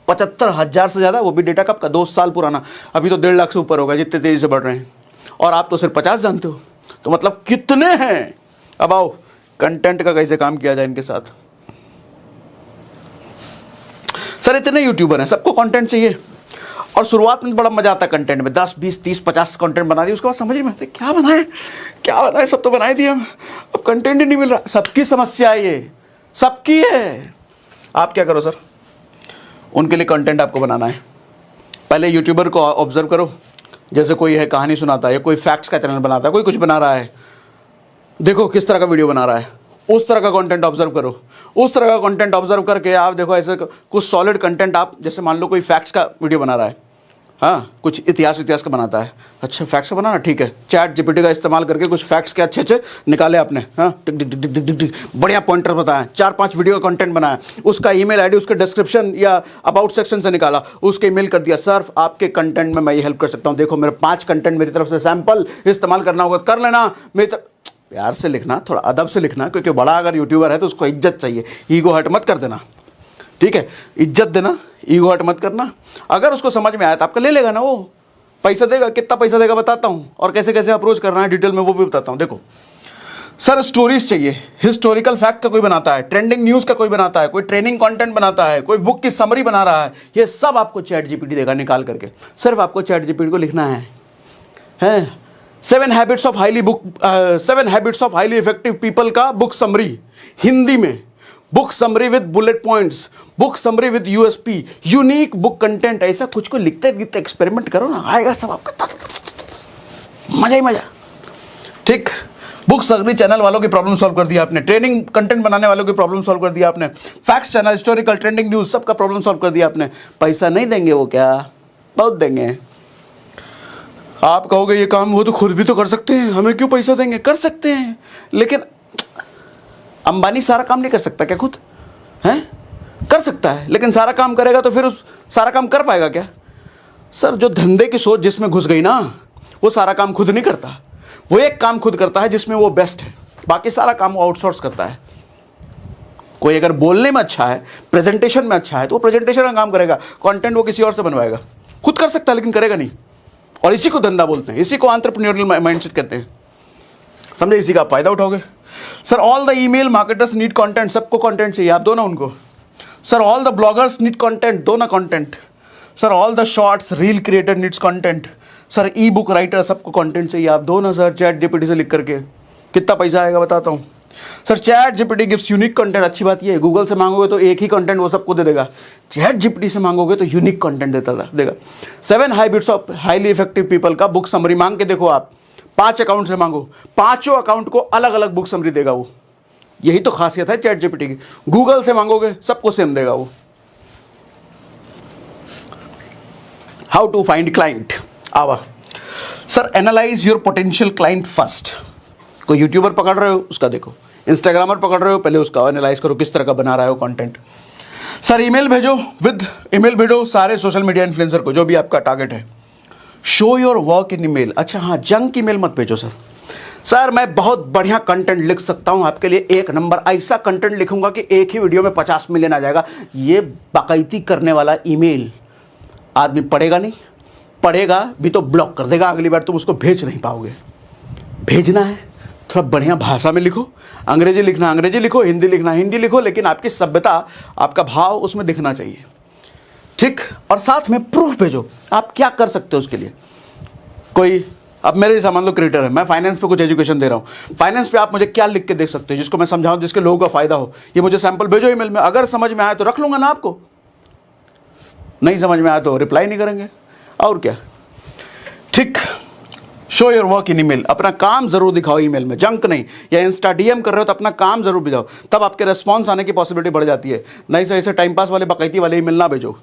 75,000 से ज़्यादा, वो भी डेटा कब का? 2 साल पुराना। अभी तो 1.5 लाख से ऊपर होगा जितने तेज़ी से बढ़ रहे हैं, और आप तो सिर्फ 50 जानते हो, तो मतलब कितने हैं? अब आओ कंटेंट का कैसे काम किया जाए इनके साथ। सर इतने यूट्यूबर हैं, सबको कंटेंट चाहिए, और शुरुआत में बड़ा मजा आता है कंटेंट में, 10, 20, 30, 50 कंटेंट बना दिए, उसके बाद समझ में आते क्या बनाए, सब तो बनाए दिए हम, अब कंटेंट ही नहीं मिल रहा। सबकी समस्या है ये, सबकी है। आप क्या करो सर, उनके लिए कंटेंट आपको बनाना है। पहले यूट्यूबर को ऑब्जर्व करो, जैसे कोई है कहानी सुनाता है या कोई फैक्ट्स का चैनल बनाता है, कोई कुछ बना रहा है, देखो किस तरह का वीडियो बना रहा है, उस तरह का कंटेंट ऑब्जर्व करो। उस तरह का कंटेंट ऑब्जर्व करके आप देखो ऐसे कुछ सॉलिड कंटेंट, आप जैसे मान लो कोई फैक्ट्स का वीडियो बना रहा है, हाँ, कुछ इतिहास का बनाता है। अच्छा, फैक्ट्स का बनाना, ठीक है। चैट जीपीटी का इस्तेमाल करके कुछ फैक्ट्स के अच्छे अच्छे निकाले आपने, हाँ, टिक टिक टिक टिक टिक टिक, बढ़िया पॉइंटर बताया, 4-5 वीडियो का कंटेंट बनाया, उसका ईमेल आईडी उसके डिस्क्रिप्शन या अबाउट सेक्शन से निकाला, उसके ईमेल कर दिया, सर आपके कंटेंट में मैं ये हेल्प कर सकता हूँ, देखो मेरे 5 कंटेंट मेरी तरफ से सैंपल इस्तेमाल करना होगा कर लेना। मेरी प्यार से लिखना, थोड़ा अदब से लिखना, क्योंकि बड़ा अगर यूट्यूबर है तो उसको इज्जत चाहिए, ईगो हर्ट मत कर देना, ठीक है, इज्जत देना, ईगो हर्ट मत करना। अगर उसको समझ में आया तो आपका ले लेगा ना, वो पैसा देगा, कितना पैसा देगा बताता हूँ, और कैसे कैसे अप्रोच करना है डिटेल में वो भी बताता हूँ। देखो सर, स्टोरीज चाहिए, हिस्टोरिकल फैक्ट का कोई बनाता है, ट्रेंडिंग न्यूज़ का कोई बनाता है, कोई ट्रेनिंग कंटेंट बनाता है, कोई बुक की समरी बना रहा है, ये सब आपको चैट जीपीटी देगा निकाल करके। सिर्फ आपको चैट जीपीटी को लिखना है 7 habits of highly effective people का बुक समरी, हिंदी में book summary with bullet points, book summary with USP, unique book content. ऐसा कुछ को लिखते लिखते एक्सपेरिमेंट करो ना, आएगा सब आपका, मजा ही मजा, ठीक। बुक समरी चैनल वालों की प्रॉब्लम सॉल्व कर दिया आपने, ट्रेनिंग कंटेंट बनाने वालों की प्रॉब्लम सॉल्व कर दिया आपने, facts channel, historical, trending news, सबका प्रॉब्लम सॉल्व कर दिया आपने। पैसा नहीं देंगे वो, क्या बहुत देंगे। आप कहोगे ये काम वो तो खुद भी तो कर सकते हैं, हमें क्यों पैसा देंगे? कर सकते हैं, लेकिन अंबानी सारा काम नहीं कर सकता क्या खुद? हैं, कर सकता है, लेकिन सारा काम करेगा तो फिर उस सारा काम कर पाएगा क्या? सर, जो धंधे की सोच जिसमें घुस गई ना, वो सारा काम खुद नहीं करता, वो एक काम खुद करता है जिसमें वो बेस्ट है, बाकी सारा काम वो आउटसोर्स करता है। कोई अगर बोलने में अच्छा है, प्रेजेंटेशन में अच्छा है, तो वो प्रेजेंटेशन का काम करेगा, कंटेंट वो किसी और से बनवाएगा। खुद कर सकता है लेकिन करेगा नहीं, और इसी को धंधा बोलते हैं, इसी को एंटरप्रेन्योरियल माइंडसेट कहते हैं, समझे? इसी का फायदा उठाओगे। Sir, all the email marketers need content, सबको कंटेंट चाहिए, आप दो ना उनको। Sir, all the bloggers need content, दो ना content. Sir, all the shorts reel creator needs content. Sir, e book writer, सबको कंटेंट चाहिए, आप दो ना सर, चैट जीपीटी से लिख करके। कितना पैसा आएगा बताता हूँ। Sir, chat GPT gives unique content, अच्छी बात ये है, गूगल से मांगोगे तो एक ही कंटेंट वो सबको दे देगा, चैट जीपीटी से मांगोगे तो यूनिक कंटेंट देगा। 7 habits of highly effective people का बुक समरी मांग के देखो आप, 5 अकाउंट से मांगो, 5 अकाउंट को अलग अलग बुक समरी देगा वो। यही तो खासियत है चैट जीपीटी की। गूगल से मांगोगे सबको सेम देगा वो। हाउ टू फाइंड क्लाइंट, आवा। Sir, analyse your potential client first. कोई यूट्यूबर पकड़ रहे हो, उसका देखो, इंस्टाग्रामर पकड़ रहे हो, पहले उसका एनालाइज करो, किस तरह का बना रहा है वो कंटेंट। सर, ईमेल भेजो सारे सोशल मीडिया इन्फ्लुएंसर को, जो भी आपका टारगेट है। Show your work in email. अच्छा हाँ, जंक ईमेल मत भेजो सर। सर, मैं बहुत बढ़िया कंटेंट लिख सकता हूं आपके लिए, एक नंबर, ऐसा कंटेंट लिखूंगा कि एक ही वीडियो में 50 मिलियन आ जाएगा। ये बाकायदी करने वाला ईमेल आदमी पढ़ेगा नहीं, पढ़ेगा भी तो ब्लॉक कर देगा, अगली बार तुम उसको भेज नहीं पाओगे। भेजना है थोड़ा बढ़िया भाषा में लिखो, अंग्रेजी लिखना अंग्रेजी लिखो, हिंदी लिखना हिंदी लिखो, लेकिन आपकी सभ्यता, आपका भाव उसमें दिखना चाहिए, ठीक। और साथ में प्रूफ भेजो, आप क्या कर सकते हो उसके लिए। कोई, अब मेरे जैसा मान लो क्रिएटर है, मैं फाइनेंस पे कुछ एजुकेशन दे रहा हूँ, फाइनेंस पे आप मुझे क्या लिख के दे सकते हो जिसको मैं समझाऊं, जिसके लोगों का फायदा हो। ये मुझे सैंपल भेजो ईमेल में, अगर समझ में आया तो रख लूंगा ना आपको, नहीं समझ में आया तो रिप्लाई नहीं करेंगे, और क्या, ठीक। Show your work in email, अपना काम जरूर दिखाओ ईमेल में, जंक नहीं। या इंस्टा डीएम कर रहे हो तो अपना काम जरूर भेजाओ, तब आपके रेस्पॉन्स आने की पॉसिबिलिटी बढ़ जाती है। नहीं से ऐसे टाइम पास वाले बकैती वाले ईमेल ना भेजो,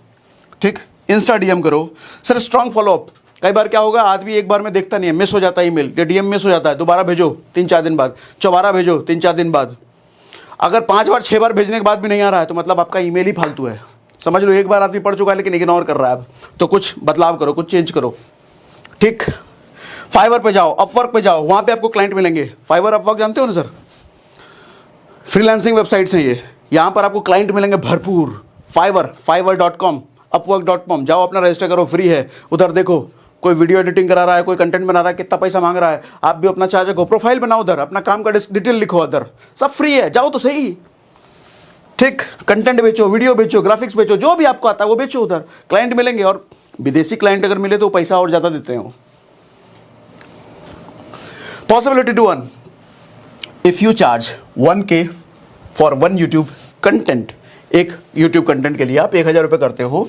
ठीक। इंस्टा डीएम करो। Sir, strong follow up. कई बार क्या होगा, आदमी एक बार में देखता नहीं है, मिस हो जाता है ईमेल, डीएम मिस हो जाता है, दोबारा भेजो 3-4 दिन बाद, दोबारा भेजो 3-4 दिन बाद। अगर 5 बार 6 बार भेजने के बाद भी नहीं आ रहा है तो मतलब आपका ईमेल ही फालतू है, समझ लो। एक बार आदमी पढ़ चुका है लेकिन इग्नोर कर रहा है, अब तो कुछ बदलाव करो, कुछ चेंज करो, ठीक। फाइवर पे जाओ, अपवर्क पे जाओ, वहां पे आपको क्लाइंट मिलेंगे। फाइवर, अपवर्क जानते हो ना सर, फ्रीलांसिंग वेबसाइट्स हैं ये, यहां पर आपको क्लाइंट मिलेंगे भरपूर। fiverr.com, upwork.com जाओ, अपना रजिस्टर करो, फ्री है। उधर देखो, कोई वीडियो एडिटिंग करा रहा है, कोई कंटेंट बना रहा है, कितना पैसा मांग रहा है, आप भी अपना चार्ज रखो, प्रोफाइल बनाओ, उधर अपना काम का डिटेल लिखो, उधर सब फ्री है, जाओ तो सही, ठीक। कंटेंट बेचो, वीडियो बेचो, ग्राफिक्स बेचो, जो भी आपको आता है वो बेचो, उधर क्लाइंट मिलेंगे। और विदेशी क्लाइंट अगर मिले तो पैसा और ज्यादा देते हैं। Possibility to earn, if you charge 1K for 1 YouTube content, एक यूट्यूब कंटेंट के लिए आप 1000 रुपये करते हो।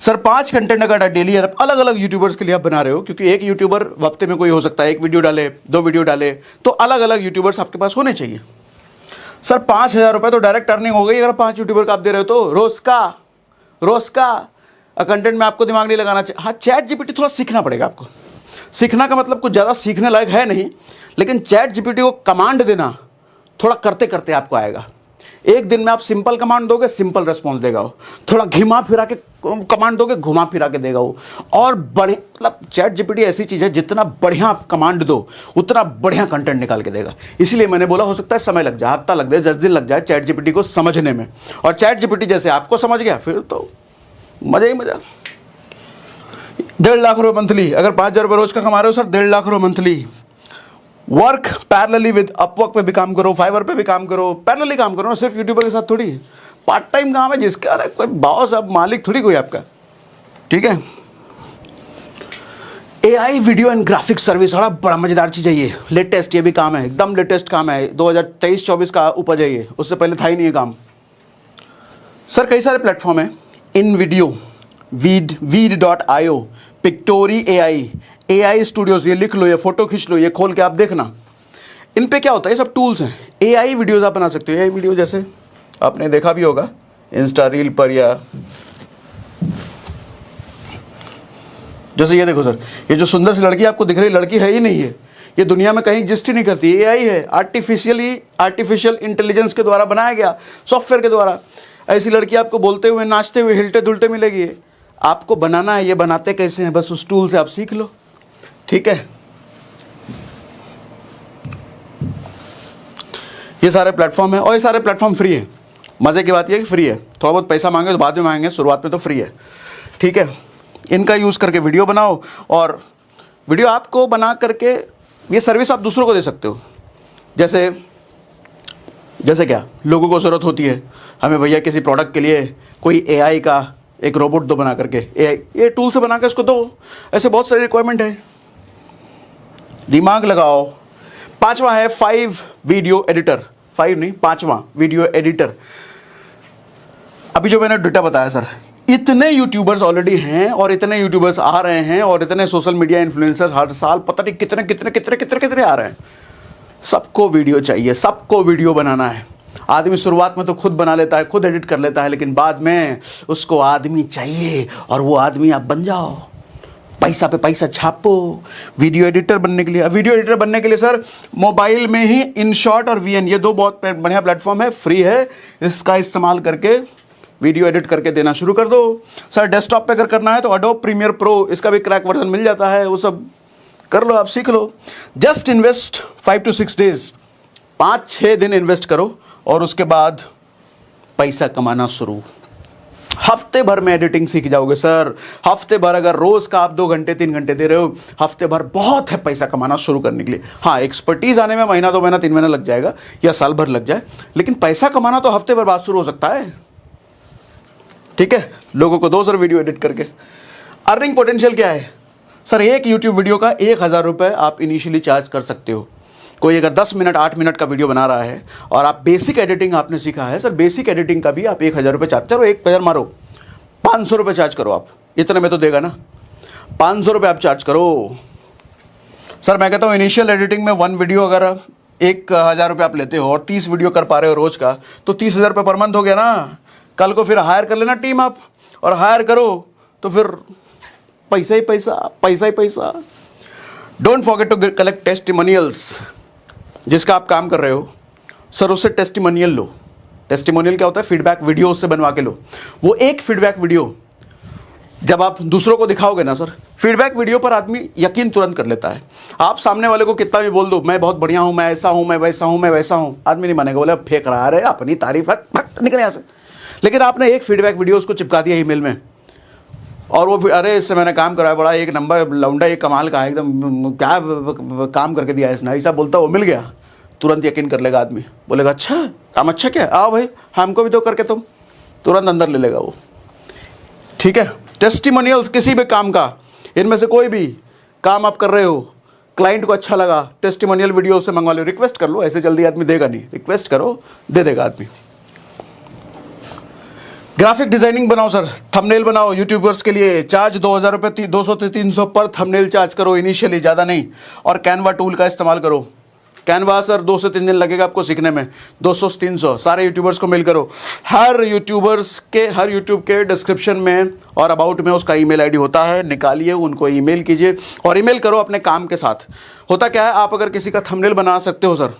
सर, 5 कंटेंट अगर डेली अलग अलग यूट्यूबर्स के लिए आप बना रहे हो, क्योंकि एक यूट्यूबर हफ्ते में कोई हो सकता है, एक वीडियो डाले, 2 वीडियो डाले, तो अलग अलग यूट्यूबर्स आपके पास होने चाहिए। सर, 5000 रुपये तो डायरेक्ट अर्निंग हो गई अगर 5 यूट्यूबर का आप दे रहे हो तो। रोज का कंटेंट में आपको दिमाग नहीं लगाना चाहिए। हाँ, चैट जीपीटी थोड़ा सीखना पड़ेगा आपको। सीखना का मतलब कुछ ज़्यादा सीखने लायक है नहीं, लेकिन चैट जीपीटी को कमांड देना थोड़ा करते करते आपको आएगा। एक दिन में आप सिंपल कमांड दोगे, सिंपल रिस्पॉन्स देगा वो। थोड़ा घुमा फिरा के कमांड दोगे, घुमा फिरा के देगा वो। और बड़े मतलब चैट जीपीटी ऐसी चीज़ है, जितना बढ़िया आप कमांड दो उतना बढ़िया कंटेंट निकाल के देगा। इसलिए मैंने बोला हो सकता है समय लग जाए, हफ्ता लग जाए, 10 दिन लग जाए चैट जीपीटी को समझने में। और चैट जीपीटी जैसे आपको समझ गया फिर तो मजा ही मजा। 1.5 लाख रुपये मंथली, अगर 5,000 रुपये रोज का कमा रहे हो सर, 1.5 लाख रुपये monthly. Work parallelly with Upwork पे भी काम करो, फाइवर पे भी काम करो, पैरेलली काम करो ना, सिर्फ यूट्यूबर के साथ थोड़ी। पार्ट टाइम काम है जिसका, अरे कोई बॉस अब मालिक थोड़ी कोई आपका, ठीक है। AI video and graphics service, बड़ा मजेदार चीज है ये, लेटेस्ट, ये भी काम है, एकदम लेटेस्ट काम है, 2023-24 का उपज है ये, उससे पहले था ही नहीं ये काम सर। कई सारे प्लेटफॉर्म है, इन वीडियो, वीड.io, पिक्टोरी AI स्टूडियोज, ये लिख लो, ये फोटो खींच लो, ये खोल के आप देखना। इन पे क्या होता है, ये सब टूल्स हैं। AI वीडियोज आप बना सकते हो। AI वीडियो जैसे आपने देखा भी होगा इंस्टा रील पर, या जैसे ये देखो सर, ये जो सुंदर सी लड़की आपको दिख रही लड़की है ही नहीं है, ये दुनिया में कहीं एग्जिस्ट ही नहीं करती। AI है, आर्टिफिशियल इंटेलिजेंस के द्वारा बनाया गया, सॉफ्टवेयर के द्वारा। ऐसी लड़की आपको बोलते हुए, नाचते हुए, हिलते दुलते मिलेगी। आपको बनाना है, ये बनाते कैसे हैं, बस उस टूल से आप सीख लो, ठीक है। ये सारे प्लेटफॉर्म है, और ये सारे प्लेटफॉर्म फ्री है। मजे की बात ये है कि फ्री है। थोड़ा बहुत पैसा मांगे तो बाद में मांगेंगे, शुरुआत में तो फ्री है, ठीक है। इनका यूज करके वीडियो बनाओ, और वीडियो आपको बना करके ये सर्विस आप दूसरों को दे सकते हो। जैसे क्या लोगों को ज़रूरत होती है, हमें भैया किसी प्रोडक्ट के लिए कोई AI का एक रोबोट दो बना करके, AI ये टूल से बना के उसको दो। ऐसे बहुत सारी रिक्वायरमेंट है, दिमाग लगाओ। 5वां है 5 वीडियो एडिटर, 5 नहीं 5वां वीडियो एडिटर। अभी जो मैंने डेटा बताया सर, इतने यूट्यूबर्स ऑलरेडी हैं, और इतने यूट्यूबर्स आ रहे हैं, और इतने सोशल मीडिया इन्फ्लुएंसर हर साल पता नहीं कितने आ रहे हैं। सबको वीडियो चाहिए, सबको वीडियो बनाना है। आदमी शुरुआत में तो खुद बना लेता है, खुद एडिट कर लेता है, लेकिन बाद में उसको आदमी चाहिए, और वो आदमी आप बन जाओ। पैसा पे पैसा छापो वीडियो एडिटर बनने के लिए। अब वीडियो एडिटर बनने के लिए सर मोबाइल में ही InShot और VN, ये 2 बहुत बढ़िया प्लेटफॉर्म है, फ्री है। इसका इस्तेमाल करके वीडियो एडिट करके देना शुरू कर दो सर। डेस्कटॉप पे अगर करना है तो Adobe Premiere Pro, इसका भी क्रैक वर्जन मिल जाता है, वो सब कर लो, आप सीख लो। जस्ट इन्वेस्ट 5 to 6 days, 5-6 दिन इन्वेस्ट करो, और उसके बाद पैसा कमाना शुरू। हफ्ते भर में एडिटिंग सीख जाओगे सर। हफ्ते भर अगर रोज का आप 2 घंटे 3 घंटे दे रहे हो, हफ्ते भर बहुत है पैसा कमाना शुरू करने के लिए। हाँ, एक्सपर्टीज आने में महीना 2 महीना 3 महीना लग जाएगा, या साल भर लग जाए, लेकिन पैसा कमाना तो हफ्ते भर बाद शुरू हो सकता है, ठीक है। लोगों को 2 सर वीडियो एडिट करके। अर्निंग पोटेंशियल क्या है सर, एक यूट्यूब वीडियो का 1,000 रुपये आप इनिशियली चार्ज कर सकते हो। कोई अगर 10 मिनट 8 मिनट का वीडियो बना रहा है, और आप बेसिक एडिटिंग आपने सीखा है सर, बेसिक एडिटिंग का भी आप 1,000 रुपये चार्ज करो। 1,000 मारो, 500 रुपये चार्ज करो आप, इतने में तो देगा ना। 500 रुपये आप चार्ज करो सर। मैं कहता हूँ इनिशियल एडिटिंग में 1 वीडियो अगर 1,000 रुपये आप लेते हो, और 30 वीडियो कर पा रहे हो रोज का, तो 30,000 रुपये पर मंथ हो गया ना। कल को फिर हायर कर लेना टीम आप, और हायर करो तो फिर पैसा ही पैसा। Don't forget to collect testimonials. जिसका आप काम कर रहे हो सर, उससे टेस्टिमोनियल लो। टेस्टिमोनियल क्या होता है, फीडबैक वीडियो उससे बनवा के लो। वो एक फीडबैक वीडियो जब आप दूसरों को दिखाओगे ना सर, फीडबैक वीडियो पर आदमी यकीन तुरंत कर लेता है। आप सामने वाले को कितना भी बोल दो, मैं बहुत बढ़िया हूँ, मैं ऐसा हूँ, मैं वैसा हूँ, मैं वैसा हूँ, आदमी नहीं मानेगा, बोले फेंक रहा है अपनी तारीफ, निकले यहाँ से। लेकिन आपने एक फीडबैक वीडियो उसको चिपका दिया ईमेल में, और वो अरे इससे मैंने काम कराया, बड़ा एक नंबर लौंडा, एक कमाल का है एकदम, क्या काम करके दिया इसने, ऐसा बोलता वो मिल गया, तुरंत यकीन कर लेगा आदमी। बोलेगा अच्छा काम अच्छा, क्या आओ भाई हमको भी दो करके, तुम तुरंत अंदर ले लेगा वो, ठीक है। टेस्टिमोनियल्स किसी भी काम का, इनमें से कोई भी काम आप कर रहे हो, क्लाइंट को अच्छा लगा, टेस्टिमोनियल वीडियो से मंगवा लो, रिक्वेस्ट कर लो, ऐसे जल्दी आदमी देगा नहीं, रिक्वेस्ट करो दे देगा आदमी। ग्राफिक डिजाइनिंग बनाओ सर, थंबनेल बनाओ यूट्यूबर्स के लिए, चार्ज 2,000 रुपये, 200 से 300 पर थंबनेल चार्ज करो इनिशियली, ज़्यादा नहीं। और कैनवा टूल का इस्तेमाल करो, कैनवा सर 2 से 3 दिन लगेगा आपको सीखने में, 200 से 300। सारे यूट्यूबर्स को मेल करो, हर यूट्यूब के डिस्क्रिप्शन में और अबाउट में उसका ईमेल आईडी होता है, निकालिए, उनको ईमेल कीजिए और ईमेल करो अपने काम के साथ। होता क्या है, आप अगर किसी का थंबनेल बना सकते हो सर,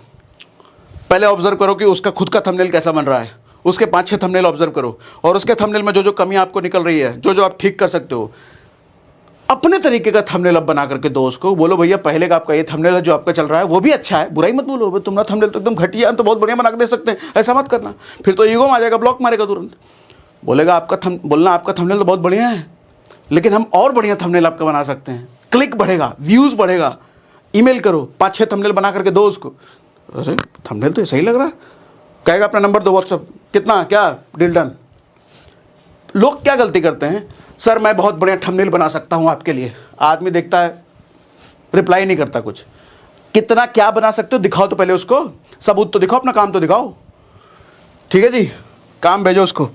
पहले ऑब्जर्व करो कि उसका खुद का थंबनेल कैसा बन रहा है, उसके 5-6 थंबनेल ऑब्जर्व करो और उसके थंबनेल में जो जो कमी आपको निकल रही है, जो जो आप ठीक कर सकते हो, अपने तरीके का थंबनेल अब बना करके दो उसको। बोलो भैया पहले का आपका ये थंबनेल है जो आपका चल रहा है वो भी अच्छा है, बुराई मत बोलो, तुम्हारा थंबनेल तो एकदम घटिया, तो बहुत बढ़िया बना के दे सकते हैं, ऐसा मत करना। फिर तो ईगो में आ जाएगा, ब्लॉक मारेगा तुरंत, बोलेगा आपका थंबनेल तो बहुत बढ़िया है, लेकिन हम और बढ़िया थंबनेल आपका बना सकते हैं, क्लिक बढ़ेगा, व्यूज बढ़ेगा। ईमेल करो, 5-6 थंबनेल बना करके दो उसको। अरे थंबनेल तो सही लग रहा है, कहेगा अपना नंबर दो व्हाट्सअप, कितना क्या डील डन। लोग क्या गलती करते हैं, सर मैं बहुत बढ़िया थंबनेल बना सकता हूं आपके लिए, आदमी देखता है रिप्लाई नहीं करता कुछ। कितना क्या बना सकते हो दिखाओ तो पहले उसको, सबूत तो दिखाओ, अपना काम तो दिखाओ। ठीक है जी, काम भेजो उसको।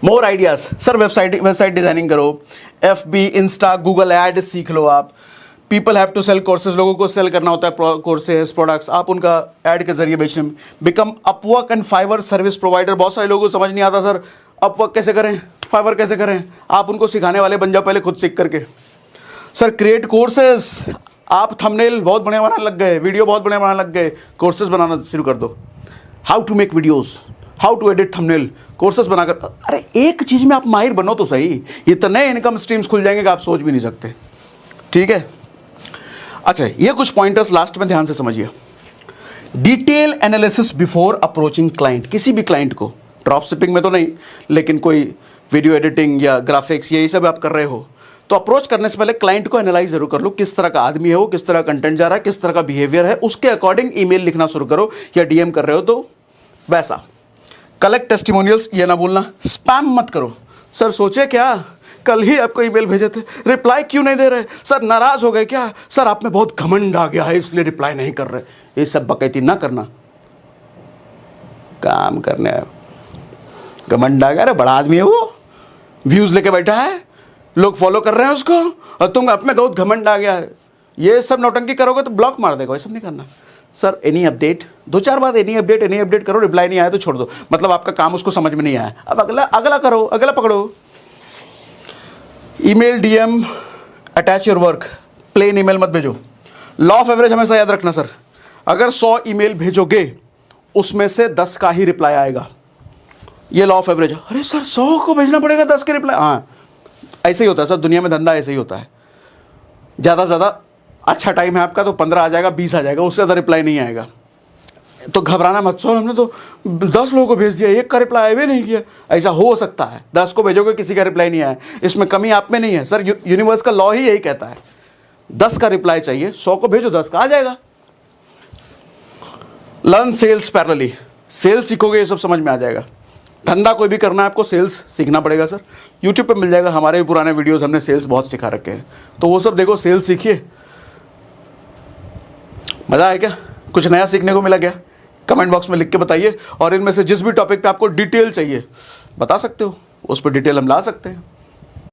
More ideas sir, website designing करो, FB इंस्टा गूगल एड सीख लो आप। People have to sell courses, लोगों को सेल करना होता है कोर्सेज प्रोडक्ट्स, आप उनका ऐड के जरिए बेचने में। Become Upwork and Fiverr service provider. बहुत सारे लोगों को समझ नहीं आता सर अपवर्क कैसे करें, फाइवर कैसे करें, आप उनको सिखाने वाले बन जाओ पहले खुद सीख करके। सर क्रिएट कोर्सेज, आप थंबनेल बहुत बढ़िया बनाने लग गए, वीडियो बहुत बढ़िया बनाने लग गए, कोर्सेज बनाना शुरू कर दो। How to make videos, how to edit thumbnail, courses बनाकर। अरे एक चीज में आप माहिर बनो तो सही, इतने इनकम स्ट्रीम्स खुल जाएंगे कि आप सोच भी नहीं सकते। ठीक है, अच्छा ये कुछ पॉइंटर्स लास्ट में ध्यान से समझिए। Detail analysis before approaching client. किसी भी क्लाइंट को, ड्रॉप शिपिंग में तो नहीं, लेकिन कोई वीडियो एडिटिंग या ग्राफिक्स यही सब आप कर रहे हो, तो अप्रोच करने से पहले क्लाइंट को एनालाइज जरूर कर लो, किस तरह का आदमी है वो, किस तरह कंटेंट जा रहा है, किस तरह का बिहेवियर है, उसके अकॉर्डिंग ईमेल लिखना शुरू करो, या DM कर रहे हो तो वैसा। कलेक्ट टेस्टिमोनियल्स, ये ना बोलना, स्पैम मत करो। सर सोचे क्या, कल ही आपको ईमेल भेजे थे, रिप्लाई क्यों नहीं दे रहे, सर नाराज हो गए क्या, सर आप में बहुत घमंड आ गया है इसलिए रिप्लाई नहीं कर रहे। ये सब बकैती ना करना, काम करने आए, घमंड आ गया, अरे बड़ा आदमी है वो, व्यूज लेके बैठा है, लोग फॉलो कर रहे हैं उसको, और तुम आप में बहुत घमंड आ गया है। ये सब नौटंकी करोगे तो ब्लॉक मार देगा, ये सब नहीं करना। सर एनी अपडेट, 2-4 बार एनी अपडेट करो, रिप्लाई नहीं आया तो छोड़ दो, मतलब आपका काम उसको समझ में नहीं आया, अब अगला करो, अगला पकड़ो। Email DM attach your work, plain email मत भेजो। लॉ ऑफ एवरेज हमेशा याद रखना सर, अगर 100 ईमेल भेजोगे उसमें से 10 का ही रिप्लाई आएगा, ये लॉ ऑफ एवरेज। अरे सर 100 को भेजना पड़ेगा, 10 के रिप्लाई, हाँ ऐसे ही होता है सर, दुनिया में धंधा ऐसे ही होता है। ज़्यादा से ज़्यादा अच्छा टाइम है आपका तो 15 आ जाएगा, 20 आ जाएगा, उससे ज़्यादा रिप्लाई नहीं आएगा। तो घबराना मत, सर हमने तो 10 लोगों को भेज दिया, एक का रिप्लाई आए नहीं किया। ऐसा हो सकता है, 10 को भेजोगे किसी का रिप्लाई नहीं आया, इसमें कमी आप में नहीं है सर, यूनिवर्स का लॉ ही यही कहता है, 10 का रिप्लाई चाहिए, 100 को भेजो, 10 का आ जाएगा। लर्न सेल्स पैरेलली, सेल्स सीखोगे ये सब समझ में आ जाएगा। धंधा कोई भी करना है आपको सेल्स सीखना पड़ेगा सर, यूट्यूब पे मिल जाएगा, हमारे भी पुराने वीडियोस हमने सेल्स बहुत सिखा रखे हैं, तो वो सब देखो, सेल्स सीखिए। मजा आया क्या, कुछ नया सीखने को मिला क्या, कमेंट बॉक्स में लिख के बताइए। और इनमें से जिस भी टॉपिक पे आपको डिटेल चाहिए बता सकते हो, उस पर डिटेल हम ला सकते हैं।